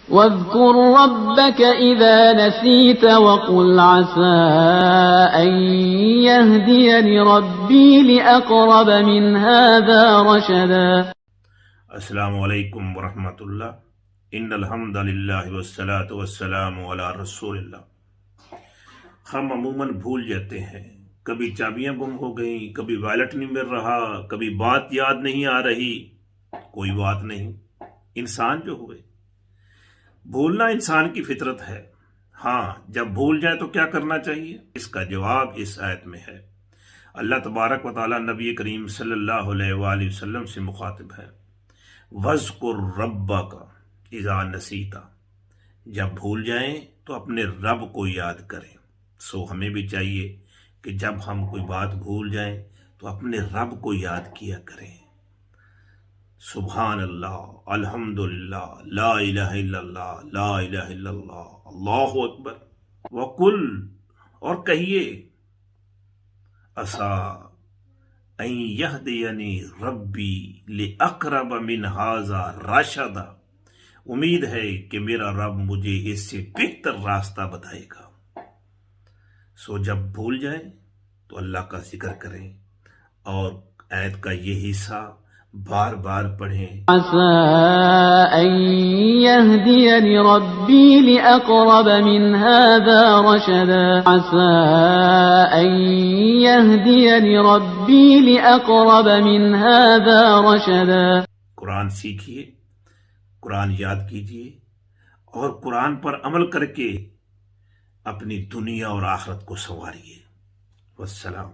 واذكر ربك إذا نسيت وقل عسى أن يهديني ربي لأقرب من هذا رشدا۔ السلام علیکم ورحمۃ اللہ۔ ان الحمد للہ والصلاۃ والسلام علی رسول اللہ۔ ہم عموماً بھول جاتے ہیں، کبھی چابیاں گم ہو گئیں، کبھی وائلٹ نہیں مل رہا، کبھی بات یاد نہیں آ رہی۔ کوئی بات نہیں، انسان جو ہوئے، بھولنا انسان کی فطرت ہے۔ ہاں، جب بھول جائے تو کیا کرنا چاہیے؟ اس کا جواب اس آیت میں ہے۔ اللہ تبارک و تعالی نبی کریم صلی اللہ علیہ وآلہ وسلم سے مخاطب ہے۔ وَاذْكُرْ رَبَّكَ اِذَا نَسِيتَ، جب بھول جائیں تو اپنے رب کو یاد کریں۔ سو ہمیں بھی چاہیے کہ جب ہم کوئی بات بھول جائیں تو اپنے رب کو یاد کیا کریں۔ سبحان اللہ، الحمدللہ، لا الہ الا اللہ، لا الہ الا اللہ، اللہ اکبر۔ وَقُلْ، اور کہیے، عَسَىٰ أَن يَهْدِيَنِي رَبِّي لِأَقْرَبَ مِنْ هَٰذَا رَشَدًا، امید ہے کہ میرا رب مجھے اس سے بہتر راستہ بتائے گا۔ سو جب بھول جائیں تو اللہ کا ذکر کریں اور آیت کا یہ حصہ بار بار پڑھیں۔ عسى أن يهديني ربي لأقرب من هذا رشدا۔ عسى أن يهديني ربي لأقرب من هذا رشدا۔ قرآن سیکھیے، قرآن یاد کیجیے اور قرآن پر عمل کر کے اپنی دنیا اور آخرت کو سنواریے۔ والسلام۔